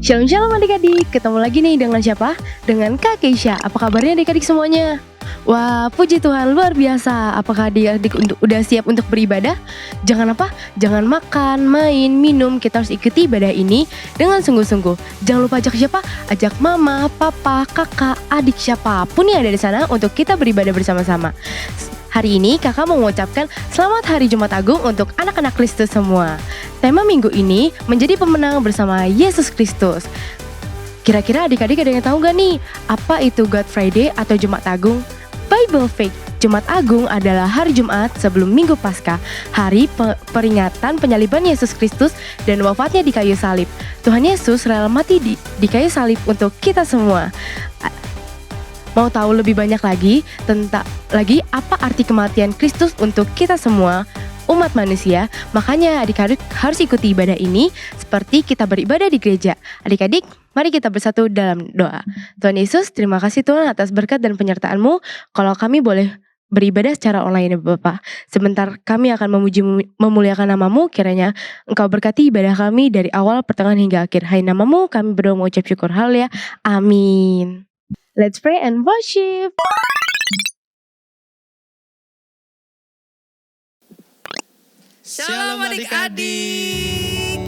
Shalom shalom adik-adik, ketemu lagi nih dengan siapa? Dengan Kak Keisha. Apa kabarnya adik-adik semuanya? Wah, puji Tuhan luar biasa. Apakah adik-adik udah siap untuk beribadah? Jangan apa? Jangan makan, main, minum. Kita harus ikuti ibadah ini dengan sungguh-sungguh. Jangan lupa ajak siapa? Ajak mama, papa, kakak, adik siapapun yang ada di sana untuk kita beribadah bersama-sama. Hari ini kakak mau mengucapkan selamat hari Jumat Agung untuk anak-anak Kristus semua. Tema minggu ini menjadi pemenang bersama Yesus Kristus. Kira-kira adik-adik ada yang tahu gak nih apa itu God Friday atau Jumat Agung? Bible Faith, Jumat Agung adalah hari Jumat sebelum Minggu Paskah, hari peringatan penyaliban Yesus Kristus dan wafatnya di kayu salib. Tuhan Yesus rela mati di kayu salib untuk kita semua. Mau tahu lebih banyak lagi tentang apa arti kematian Kristus untuk kita semua, umat manusia? Makanya adik-adik harus ikuti ibadah ini seperti kita beribadah di gereja. Adik-adik, mari kita bersatu dalam doa. Tuhan Yesus, terima kasih Tuhan atas berkat dan penyertaan-Mu. Kalau kami boleh beribadah secara online ya Bapak. Sebentar kami akan memuji memuliakan nama-Mu, kiranya Engkau berkati ibadah kami dari awal, pertengahan hingga akhir. Hai nama-Mu kami berdoa mengucap syukur. Haleluya. Amin. Let's pray and worship. Shalom adik-adik.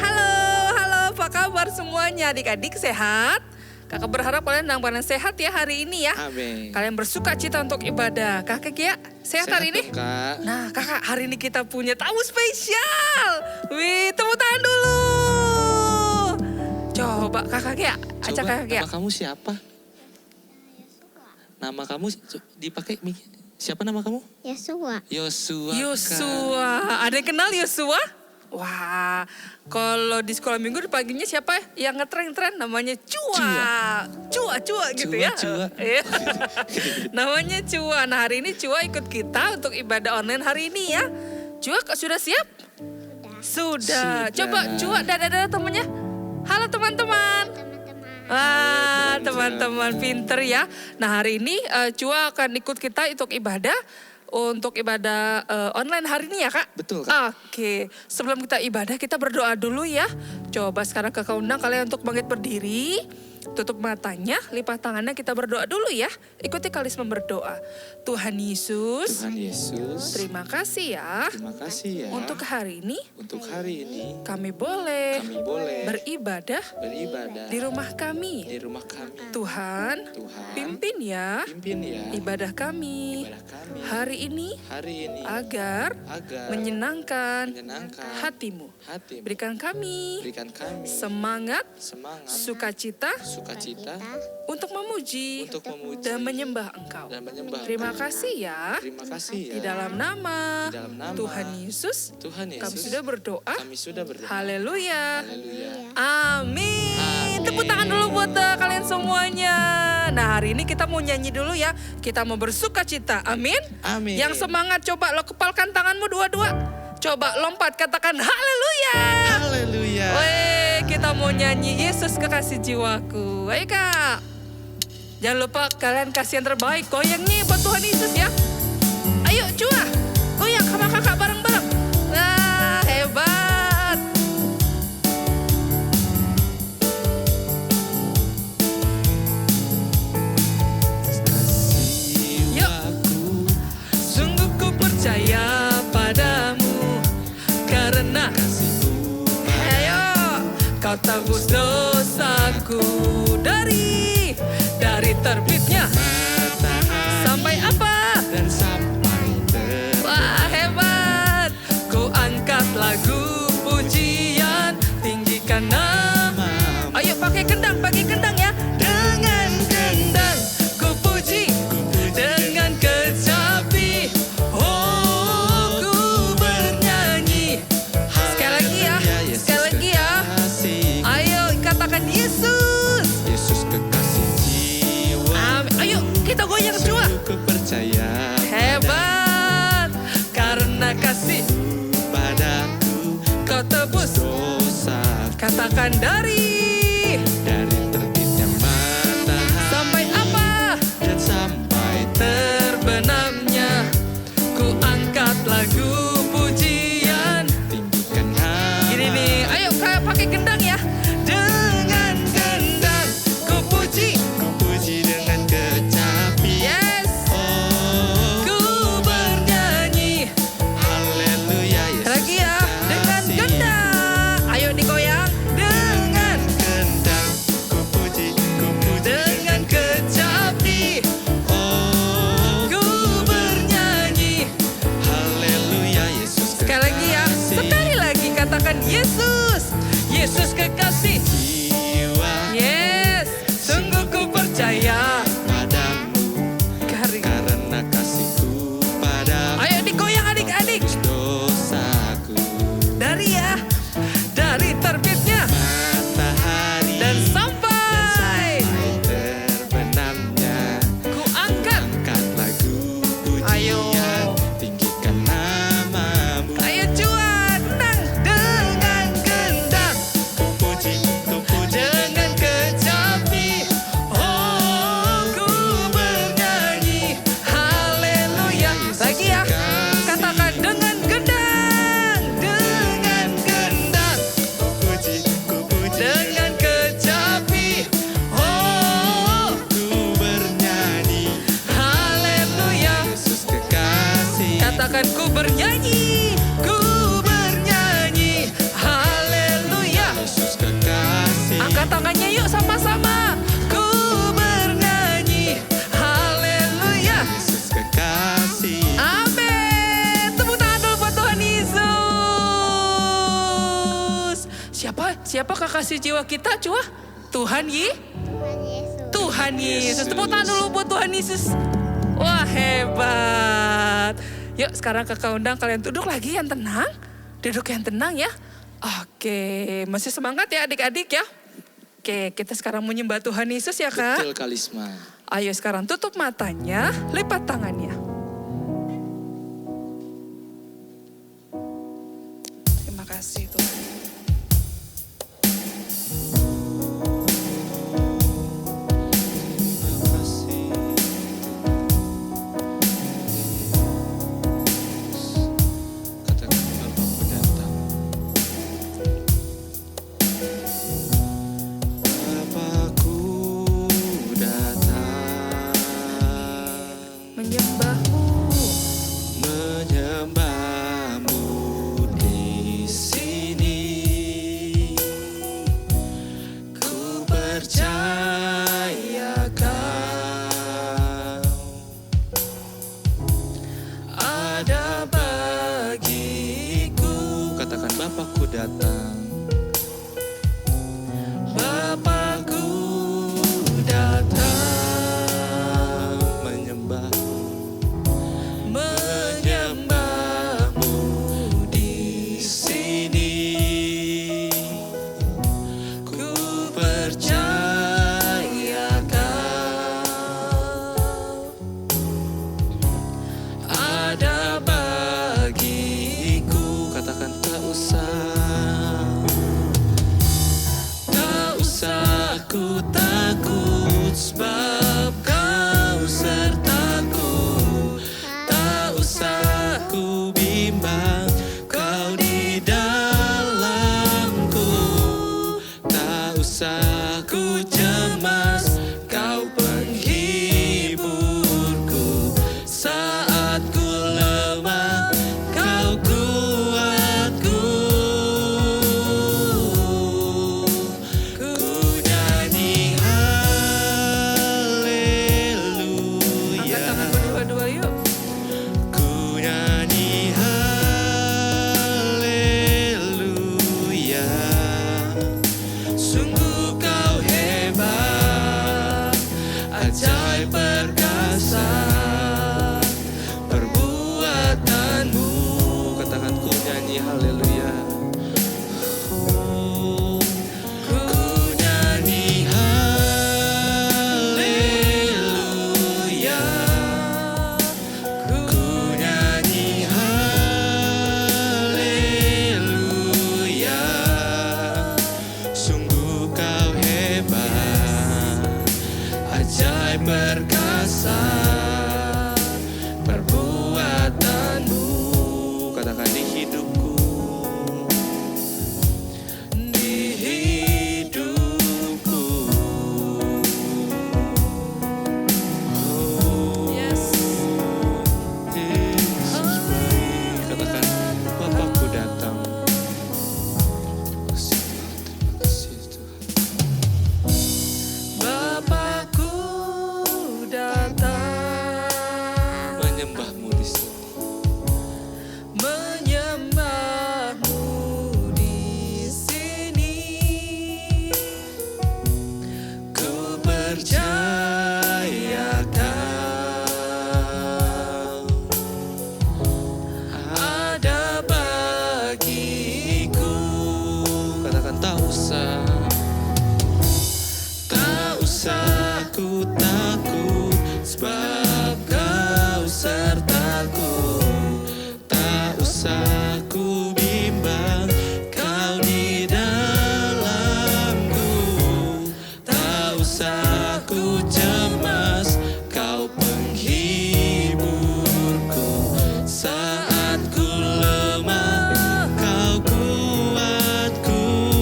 Halo, apa kabar semuanya? Adik-adik sehat? Kakak berharap kalian dalam keadaan sehat ya hari ini ya. Amin. Kalian bersuka cita untuk ibadah. Kakak Gia, sehat hari ini? Kak. Nah kakak, hari ini kita punya tamu spesial. Wih, tepuk tangan dulu. Coba kakak Gia, ajak kakak Gia. Nama kamu siapa? Nama kamu dipakai mic. Siapa nama kamu? Yosua. Yosua. Ada yang kenal Yosua? Wah, kalau di sekolah minggu paginya siapa yang ngetren namanya Cua gitu ya. Cua. Iya. Namanya Cua. Nah hari ini Cua ikut kita untuk ibadah online hari ini ya. Cua sudah siap? Sudah. Coba Cua dadah temennya. Halo teman-teman. Wah, teman-teman pinter ya. Nah hari ini Cua akan ikut kita untuk ibadah online hari ini ya Kak? Betul Kak. Oke, sebelum kita ibadah kita berdoa dulu ya. Coba sekarang Kakak undang kalian untuk bangkit berdiri. Tutup matanya, lipat tangannya, kita berdoa dulu ya. Ikuti Kalisma berdoa. Tuhan Yesus, terima kasih ya. Terima kasih ya. Untuk hari ini kami boleh beribadah di rumah kami. Tuhan, pimpin ya ibadah kami hari ini agar menyenangkan hatimu. Berikan kami semangat, sukacita untuk memuji dan menyembah Engkau. Terima kasih ya. Di dalam nama Tuhan Yesus, kami sudah berdoa. Haleluya. Amin. Tepuk tangan dulu buat kalian semuanya. Nah hari ini kita mau nyanyi dulu ya. Kita mau bersuka cita. Amin. Yang semangat coba lo kepalkan tanganmu dua-dua. Coba lompat katakan haleluya. Weh, kita mau nyanyi Yesus kekasih jiwaku. Ayo Kak. Jangan lupa kalian kasih yang terbaik. Goyang nih buat Tuhan Yesus ya. Ayo Cua. Goyang sama kakak bareng-bareng. Nah hebat. Yuk. Sungguh ku percaya padamu. Karena Kau tebus dosaku dari terbitnya sampai apa? Dan sampai Wah hebat. Ku angkat lagu pujian, tinggikan nama. Ayo pakai kendang ya. Dengan kendang ku puji, dengan kecapi ku bernyanyi. Sekali lagi ya. Katakan Yesus kekasih jiwa. Amin. Ayo kita goyang Cua. Ku percaya Hebat. Karena kasih padaku Kau tebus dosa. Katakan dari terbitnya matahari sampai apa? Dan sampai terbenamnya. Ku angkat lagu pujian, tinggikan nama. Gini nih, ayo pakai kendang ya. Dengan siapa kekasih jiwa kita, Cua? Tuhan Tuhan Yesus. Tepuk tangan dulu buat Tuhan Yesus. Wah, hebat. Yuk, sekarang kakak undang kalian duduk lagi yang tenang. Duduk yang tenang ya. Oke, masih semangat ya adik-adik ya. Oke, kita sekarang menyembah Tuhan Yesus ya, Kak. Betul, Kalisma. Ayo sekarang tutup matanya, lipat tangannya. Terima kasih Tuhan.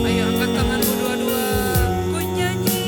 Ayo angkat tanganmu dua-dua. Ku nyanyi.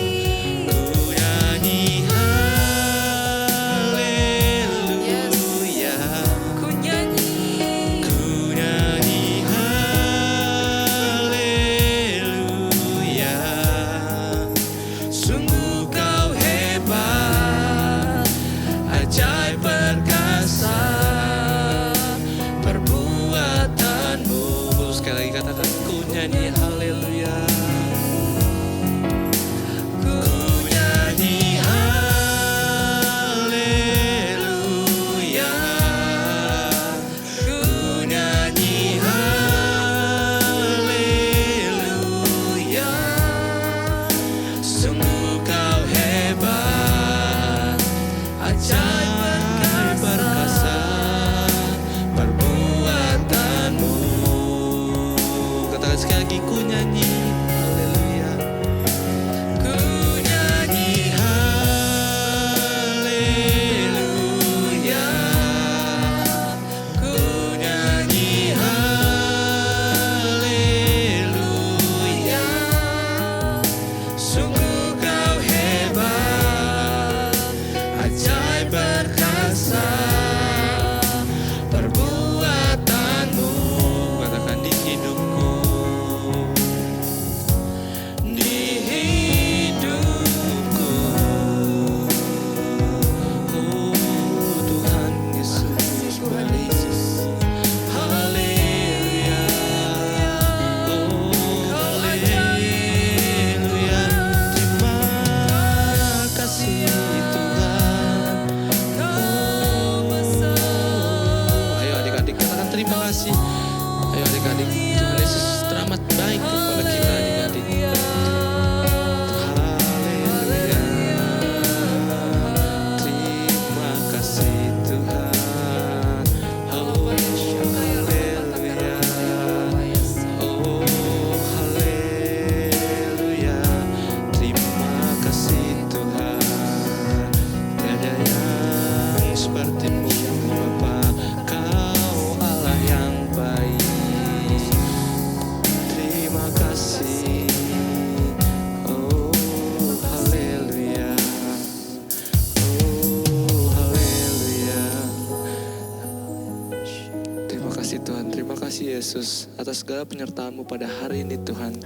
Yesus, atas segala penyertaan-Mu pada hari ini Tuhan.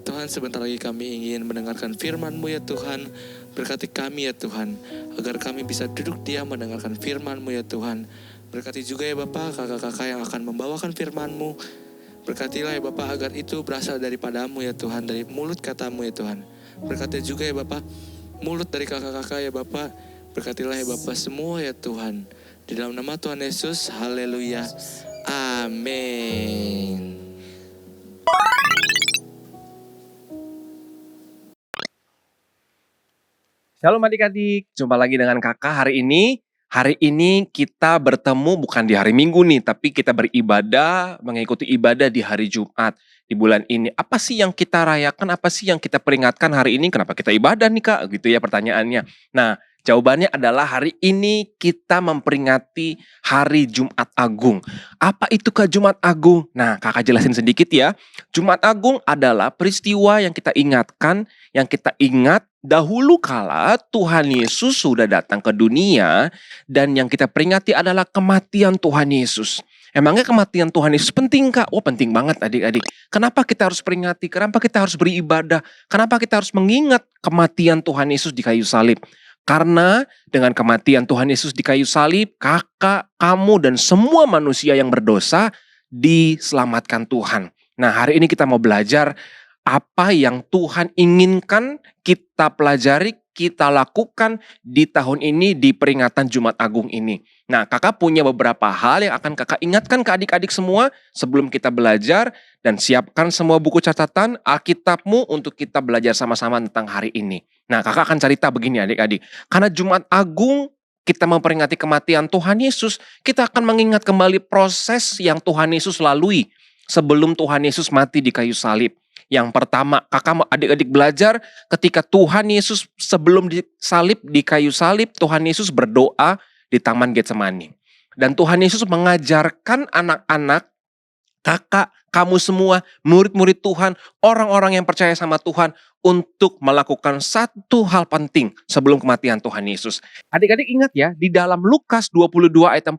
Tuhan, sebentar lagi kami ingin mendengarkan firman-Mu ya Tuhan. Berkati kami ya Tuhan, agar kami bisa duduk diam mendengarkan firman-Mu ya Tuhan. Berkati juga ya Bapak kakak-kakak yang akan membawakan firman-Mu. Berkatilah ya Bapak agar itu berasal daripada-Mu ya Tuhan, dari mulut kata-Mu ya Tuhan. Berkati juga ya Bapak mulut dari kakak-kakak ya Bapak. Berkatilah ya Bapak semua ya Tuhan. Di dalam nama Tuhan Yesus, haleluya. Amin. Shalom adik-adik, jumpa lagi dengan kakak hari ini. Hari ini kita bertemu bukan di hari Minggu nih, tapi kita beribadah, mengikuti ibadah di hari Jumat di bulan ini. Apa sih yang kita rayakan, apa sih yang kita peringatkan hari ini? Kenapa kita ibadah nih kak? Gitu ya pertanyaannya. Nah, jawabannya adalah hari ini kita memperingati hari Jumat Agung. Apa itu kak Jumat Agung? Nah, kakak jelasin sedikit ya. Jumat Agung adalah peristiwa yang kita ingatkan, yang kita ingat dahulu kala Tuhan Yesus sudah datang ke dunia dan yang kita peringati adalah kematian Tuhan Yesus. Emangnya kematian Tuhan Yesus penting kak? Oh penting banget adik-adik. Kenapa kita harus peringati? Kenapa kita harus beribadah? Kenapa kita harus mengingat kematian Tuhan Yesus di kayu salib? Karena dengan kematian Tuhan Yesus di kayu salib, kakak, kamu dan semua manusia yang berdosa diselamatkan Tuhan. Nah hari ini kita mau belajar apa yang Tuhan inginkan kita pelajari, kita lakukan di tahun ini di peringatan Jumat Agung ini. Nah, kakak punya beberapa hal yang akan kakak ingatkan ke adik-adik semua sebelum kita belajar dan siapkan semua buku catatan Alkitabmu untuk kita belajar sama-sama tentang hari ini. Nah, kakak akan cerita begini adik-adik. Karena Jumat Agung kita memperingati kematian Tuhan Yesus, kita akan mengingat kembali proses yang Tuhan Yesus lalui sebelum Tuhan Yesus mati di kayu salib. Yang pertama, kakak mau adik-adik belajar ketika Tuhan Yesus sebelum disalib di kayu salib, Tuhan Yesus berdoa di Taman Getsemani. Dan Tuhan Yesus mengajarkan anak-anak, kakak, kamu semua, murid-murid Tuhan, orang-orang yang percaya sama Tuhan untuk melakukan satu hal penting sebelum kematian Tuhan Yesus. Adik-adik ingat ya, di dalam Lukas 22 ayat 40,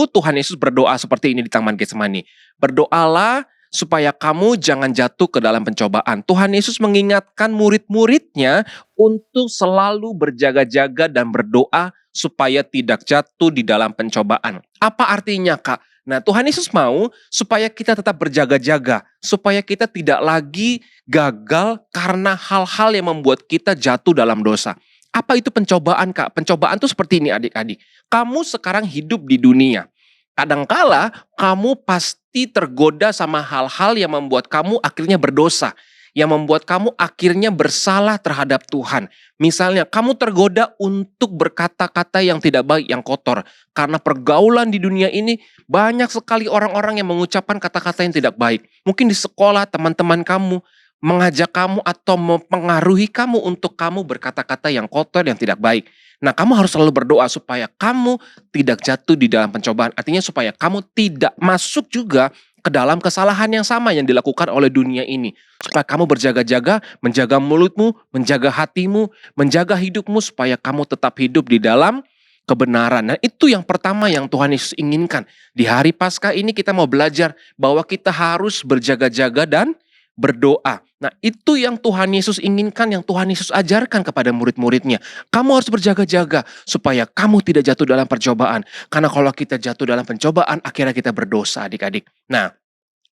Tuhan Yesus berdoa seperti ini di Taman Getsemani. Berdoalah supaya kamu jangan jatuh ke dalam pencobaan. Tuhan Yesus mengingatkan murid-muridnya untuk selalu berjaga-jaga dan berdoa supaya tidak jatuh di dalam pencobaan. Apa artinya kak? Nah Tuhan Yesus mau supaya kita tetap berjaga-jaga. Supaya kita tidak lagi gagal karena hal-hal yang membuat kita jatuh dalam dosa. Apa itu pencobaan kak? Pencobaan itu seperti ini adik-adik. Kamu sekarang hidup di dunia. Kadangkala kamu pasti tergoda sama hal-hal yang membuat kamu akhirnya berdosa. Yang membuat kamu akhirnya bersalah terhadap Tuhan. Misalnya kamu tergoda untuk berkata-kata yang tidak baik, yang kotor. Karena pergaulan di dunia ini banyak sekali orang-orang yang mengucapkan kata-kata yang tidak baik. Mungkin di sekolah teman-teman kamu mengajak kamu atau mempengaruhi kamu untuk kamu berkata-kata yang kotor, yang tidak baik. Nah, kamu harus selalu berdoa supaya kamu tidak jatuh di dalam pencobaan. Artinya supaya kamu tidak masuk juga ke dalam kesalahan yang sama yang dilakukan oleh dunia ini. Supaya kamu berjaga-jaga, menjaga mulutmu, menjaga hatimu, menjaga hidupmu supaya kamu tetap hidup di dalam kebenaran. Nah, itu yang pertama yang Tuhan Yesus inginkan. Di hari Paskah ini kita mau belajar bahwa kita harus berjaga-jaga dan berdoa. Nah itu yang Tuhan Yesus inginkan, yang Tuhan Yesus ajarkan kepada murid-muridnya. Kamu harus berjaga-jaga supaya kamu tidak jatuh dalam percobaan. Karena kalau kita jatuh dalam pencobaan, akhirnya kita berdosa adik-adik. Nah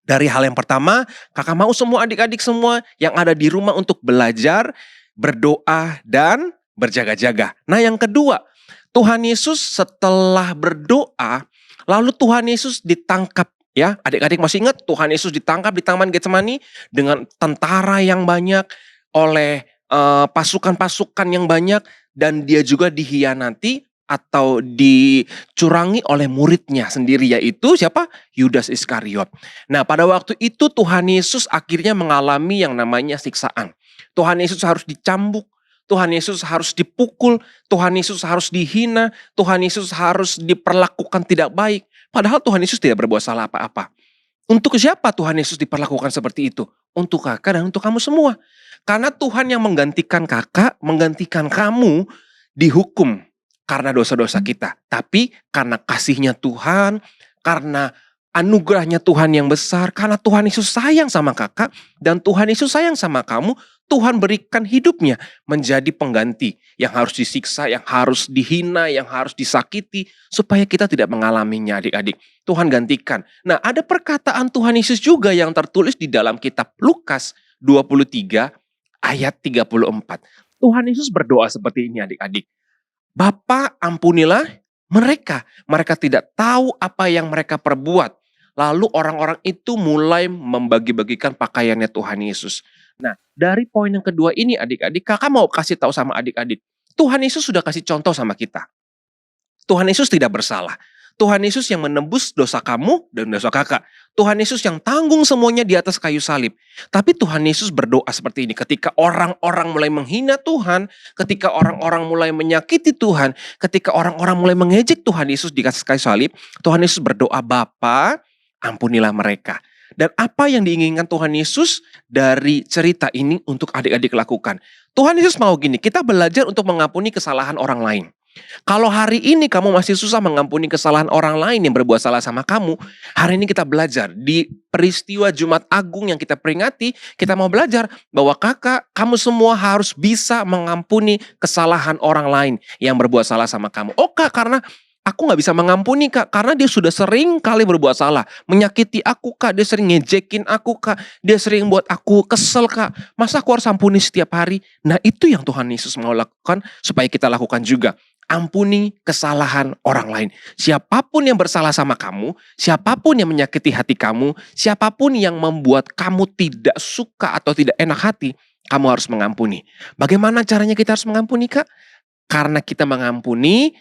dari hal yang pertama, kakak mau semua adik-adik semua yang ada di rumah untuk belajar, berdoa, dan berjaga-jaga. Nah yang kedua, Tuhan Yesus setelah berdoa, lalu Tuhan Yesus ditangkap. Ya, adik-adik masih ingat Tuhan Yesus ditangkap di Taman Getsemani dengan tentara yang banyak, oleh pasukan-pasukan yang banyak, dan dia juga dihianati atau dicurangi oleh muridnya sendiri, yaitu siapa? Yudas Iskariot. Nah pada waktu itu Tuhan Yesus akhirnya mengalami yang namanya siksaan. Tuhan Yesus harus dicambuk, Tuhan Yesus harus dipukul, Tuhan Yesus harus dihina, Tuhan Yesus harus diperlakukan tidak baik. Padahal Tuhan Yesus tidak berbuat salah apa-apa. Untuk siapa Tuhan Yesus diperlakukan seperti itu? Untuk kakak dan untuk kamu semua. Karena Tuhan yang menggantikan kakak, menggantikan kamu dihukum karena dosa-dosa kita. Tapi karena kasihnya Tuhan, karena anugerahnya Tuhan yang besar, karena Tuhan Yesus sayang sama kakak dan Tuhan Yesus sayang sama kamu, Tuhan berikan hidupnya menjadi pengganti yang harus disiksa, yang harus dihina, yang harus disakiti, supaya kita tidak mengalaminya adik-adik. Tuhan gantikan. Nah, ada perkataan Tuhan Yesus juga yang tertulis di dalam kitab Lukas 23 ayat 34. Tuhan Yesus berdoa seperti ini adik-adik. Bapa, ampunilah mereka. Mereka tidak tahu apa yang mereka perbuat. Lalu orang-orang itu mulai membagi-bagikan pakaiannya Tuhan Yesus. Nah, dari poin yang kedua ini adik-adik, kakak mau kasih tahu sama adik-adik. Tuhan Yesus sudah kasih contoh sama kita. Tuhan Yesus tidak bersalah. Tuhan Yesus yang menebus dosa kamu dan dosa kakak. Tuhan Yesus yang tanggung semuanya di atas kayu salib. Tapi Tuhan Yesus berdoa seperti ini. Ketika orang-orang mulai menghina Tuhan, ketika orang-orang mulai menyakiti Tuhan, ketika orang-orang mulai mengejek Tuhan Yesus di atas kayu salib, Tuhan Yesus berdoa, Bapa, ampunilah mereka. Dan apa yang diinginkan Tuhan Yesus dari cerita ini untuk adik-adik lakukan? Tuhan Yesus mau gini, kita belajar untuk mengampuni kesalahan orang lain. Kalau hari ini kamu masih susah mengampuni kesalahan orang lain yang berbuat salah sama kamu, hari ini kita belajar di peristiwa Jumat Agung yang kita peringati, kita mau belajar bahwa kakak, kamu semua harus bisa mengampuni kesalahan orang lain yang berbuat salah sama kamu. Oh kak, karena aku gak bisa mengampuni kak, karena dia sudah sering kali berbuat salah. Menyakiti aku kak, dia sering ngejekin aku kak, dia sering buat aku kesel kak. Masa aku harus ampuni setiap hari? Nah itu yang Tuhan Yesus mau lakukan supaya kita lakukan juga. Ampuni kesalahan orang lain. Siapapun yang bersalah sama kamu, siapapun yang menyakiti hati kamu, siapapun yang membuat kamu tidak suka atau tidak enak hati, kamu harus mengampuni. Bagaimana caranya kita harus mengampuni kak? Karena kita mengampuni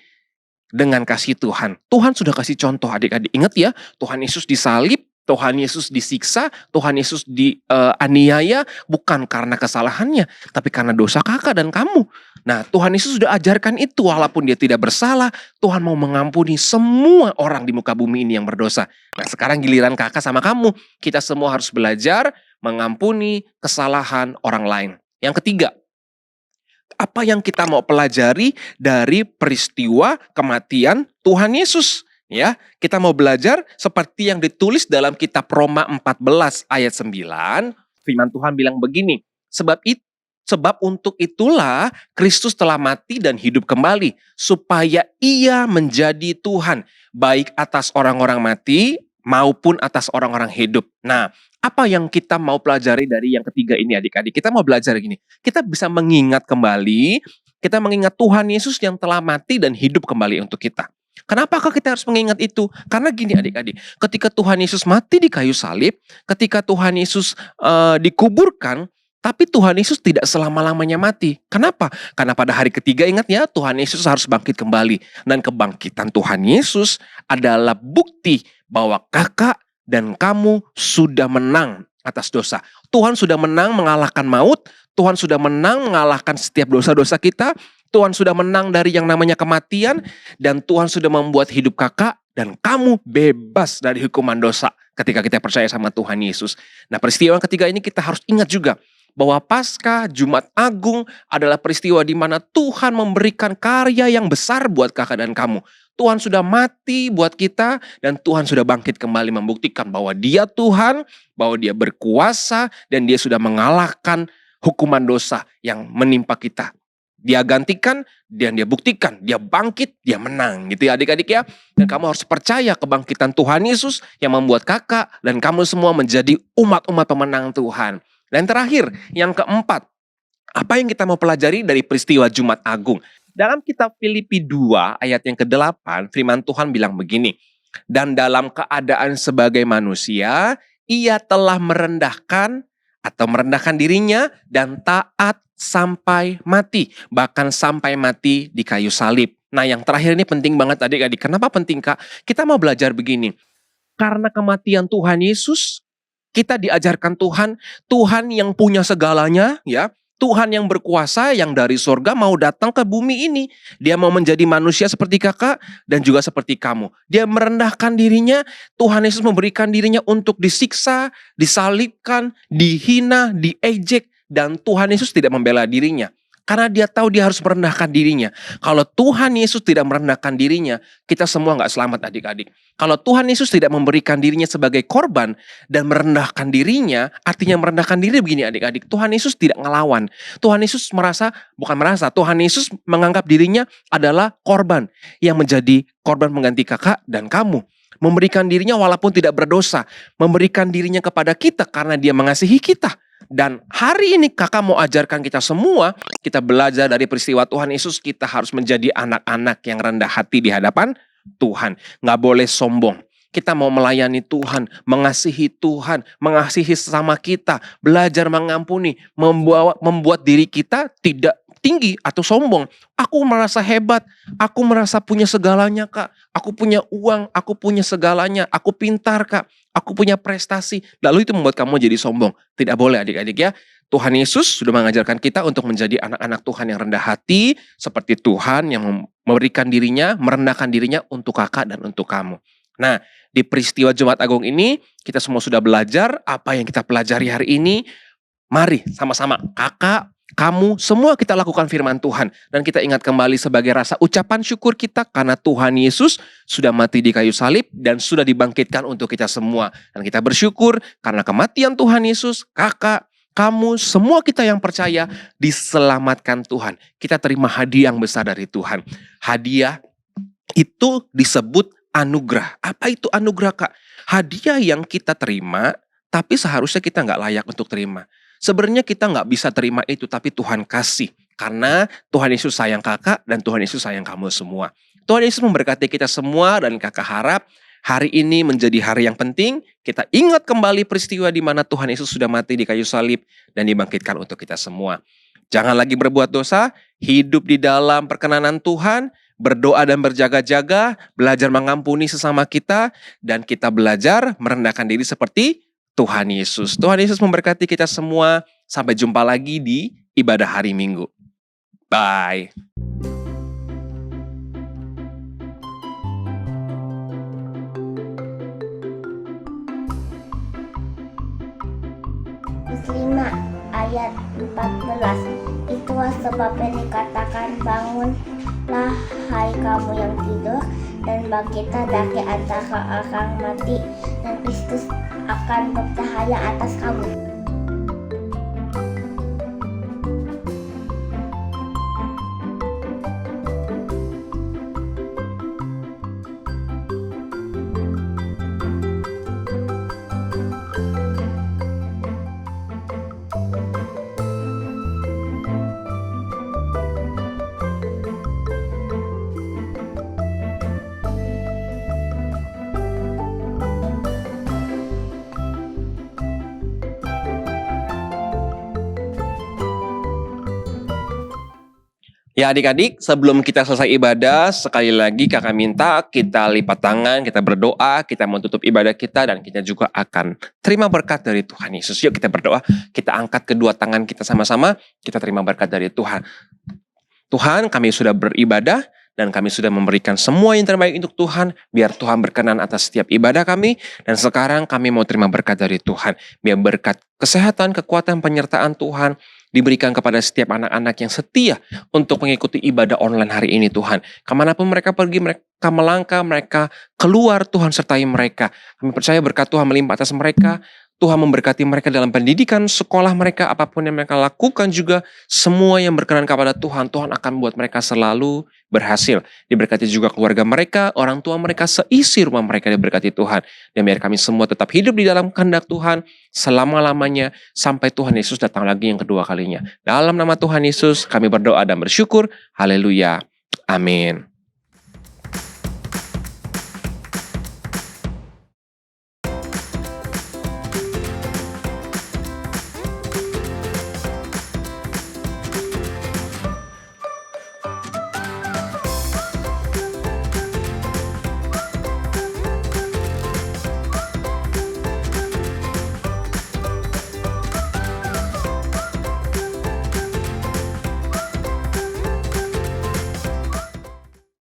dengan kasih Tuhan. Tuhan sudah kasih contoh adik-adik. Ingat ya, Tuhan Yesus disalib, Tuhan Yesus disiksa, Tuhan Yesus dianiaya bukan karena kesalahannya, tapi karena dosa kakak dan kamu. Nah, Tuhan Yesus sudah ajarkan itu walaupun dia tidak bersalah, Tuhan mau mengampuni semua orang di muka bumi ini yang berdosa. Nah, sekarang giliran kakak sama kamu. Kita semua harus belajar mengampuni kesalahan orang lain. Yang ketiga, apa yang kita mau pelajari dari peristiwa kematian Tuhan Yesus? Ya, kita mau belajar seperti yang ditulis dalam kitab Roma 14 ayat 9. Firman Tuhan bilang begini, sebab untuk itulah Kristus telah mati dan hidup kembali, supaya ia menjadi Tuhan, baik atas orang-orang mati maupun atas orang-orang hidup. Nah, apa yang kita mau pelajari dari yang ketiga ini adik-adik? Kita mau belajar gini, kita bisa mengingat kembali, kita mengingat Tuhan Yesus yang telah mati dan hidup kembali untuk kita. Kenapakah kita harus mengingat itu? Karena gini adik-adik, ketika Tuhan Yesus mati di kayu salib, ketika Tuhan Yesus dikuburkan, tapi Tuhan Yesus tidak selama-lamanya mati. Kenapa? Karena pada hari ketiga ingat ya, Tuhan Yesus harus bangkit kembali. Dan kebangkitan Tuhan Yesus adalah bukti bahwa kakak dan kamu sudah menang atas dosa. Tuhan sudah menang mengalahkan maut, Tuhan sudah menang mengalahkan setiap dosa-dosa kita, Tuhan sudah menang dari yang namanya kematian, dan Tuhan sudah membuat hidup kakak dan kamu bebas dari hukuman dosa ketika kita percaya sama Tuhan Yesus. Nah, peristiwa yang ketiga ini kita harus ingat juga bahwa Paskah Jumat Agung adalah peristiwa di mana Tuhan memberikan karya yang besar buat kakak dan kamu. Tuhan sudah mati buat kita dan Tuhan sudah bangkit kembali membuktikan bahwa Dia Tuhan, bahwa Dia berkuasa dan Dia sudah mengalahkan hukuman dosa yang menimpa kita. Dia gantikan dan Dia buktikan, Dia bangkit, Dia menang gitu ya adik-adik ya. Dan kamu harus percaya kebangkitan Tuhan Yesus yang membuat kakak dan kamu semua menjadi umat-umat pemenang Tuhan. Dan terakhir, yang keempat, apa yang kita mau pelajari dari peristiwa Jumat Agung? Dalam kitab Filipi 2 ayat yang ke-8, firman Tuhan bilang begini, dan dalam keadaan sebagai manusia, ia telah merendahkan dirinya dan taat sampai mati, bahkan sampai mati di kayu salib. Nah, yang terakhir ini penting banget adik-adik. Kenapa penting kak? Kita mau belajar begini, karena kematian Tuhan Yesus, kita diajarkan Tuhan yang punya segalanya ya. Tuhan yang berkuasa yang dari surga mau datang ke bumi ini. Dia mau menjadi manusia seperti kakak dan juga seperti kamu. Dia merendahkan dirinya. Tuhan Yesus memberikan dirinya untuk disiksa, disalibkan, dihina, diejek. Dan Tuhan Yesus tidak membela dirinya. Karena dia tahu dia harus merendahkan dirinya. Kalau Tuhan Yesus tidak merendahkan dirinya, kita semua nggak selamat adik-adik. Kalau Tuhan Yesus tidak memberikan dirinya sebagai korban dan merendahkan dirinya, artinya merendahkan diri begini adik-adik. Tuhan Yesus tidak ngelawan. Tuhan Yesus Tuhan Yesus menganggap dirinya adalah korban yang menjadi korban mengganti kakak dan kamu. Memberikan dirinya walaupun tidak berdosa. Memberikan dirinya kepada kita karena dia mengasihi kita. Dan hari ini kakak mau ajarkan kita semua, kita belajar dari peristiwa Tuhan Yesus, kita harus menjadi anak-anak yang rendah hati di hadapan Tuhan. Nggak boleh sombong. Kita mau melayani Tuhan, mengasihi Tuhan, mengasihi sesama kita, belajar mengampuni, membuat diri kita tidak tinggi atau sombong. Aku merasa hebat, aku merasa punya segalanya kak, aku punya uang, aku punya segalanya, aku pintar kak, aku punya prestasi. Lalu itu membuat kamu jadi sombong. Tidak boleh adik-adik ya. Tuhan Yesus sudah mengajarkan kita untuk menjadi anak-anak Tuhan yang rendah hati, seperti Tuhan yang memberikan dirinya, merendahkan dirinya untuk kakak dan untuk kamu. Nah, di peristiwa Jumat Agung ini, kita semua sudah belajar apa yang kita pelajari hari ini. Mari sama-sama kakak, kamu, semua kita lakukan firman Tuhan. Dan kita ingat kembali sebagai rasa ucapan syukur kita karena Tuhan Yesus sudah mati di kayu salib dan sudah dibangkitkan untuk kita semua. Dan kita bersyukur karena kematian Tuhan Yesus, kakak, kamu, semua kita yang percaya diselamatkan Tuhan. Kita terima hadiah yang besar dari Tuhan. Hadiah itu disebut anugerah. Apa itu anugerah kak? Hadiah yang kita terima, tapi seharusnya kita nggak layak untuk terima. Sebenarnya kita nggak bisa terima itu, tapi Tuhan kasih. Karena Tuhan Yesus sayang kakak dan Tuhan Yesus sayang kamu semua. Tuhan Yesus memberkati kita semua dan kakak harap hari ini menjadi hari yang penting. Kita ingat kembali peristiwa di mana Tuhan Yesus sudah mati di kayu salib dan dibangkitkan untuk kita semua. Jangan lagi berbuat dosa, hidup di dalam perkenanan Tuhan, berdoa dan berjaga-jaga, belajar mengampuni sesama kita, dan kita belajar merendahkan diri seperti Tuhan Yesus. Tuhan Yesus memberkati kita semua. Sampai jumpa lagi di ibadah hari Minggu. Bye. Lima ayat 14. Itulah sebabnya dikatakan, bangunlah hai kamu yang tidur, dan bangkitlah dari antara orang mati, dan Kristus akan bercahaya atas kamu. Ya adik-adik, sebelum kita selesai ibadah, sekali lagi kakak minta kita lipat tangan, kita berdoa, kita mau tutup ibadah kita, dan kita juga akan terima berkat dari Tuhan Yesus. Yuk kita berdoa, kita angkat kedua tangan kita sama-sama, kita terima berkat dari Tuhan. Tuhan, kami sudah beribadah, dan kami sudah memberikan semua yang terbaik untuk Tuhan, biar Tuhan berkenan atas setiap ibadah kami, dan sekarang kami mau terima berkat dari Tuhan, biar berkat kesehatan, kekuatan, penyertaan Tuhan, diberikan kepada setiap anak-anak yang setia untuk mengikuti ibadah online hari ini Tuhan. Kemanapun mereka pergi, mereka melangkah, mereka keluar, Tuhan sertai mereka. Kami percaya berkat Tuhan melimpah atas mereka. Tuhan memberkati mereka dalam pendidikan, sekolah mereka, apapun yang mereka lakukan juga. Semua yang berkenan kepada Tuhan, Tuhan akan buat mereka selalu berhasil. Diberkati juga keluarga mereka, orang tua mereka, seisi rumah mereka diberkati Tuhan. Dan biar kami semua tetap hidup di dalam kehendak Tuhan selama-lamanya sampai Tuhan Yesus datang lagi yang kedua kalinya. Dalam nama Tuhan Yesus kami berdoa dan bersyukur. Haleluya. Amin.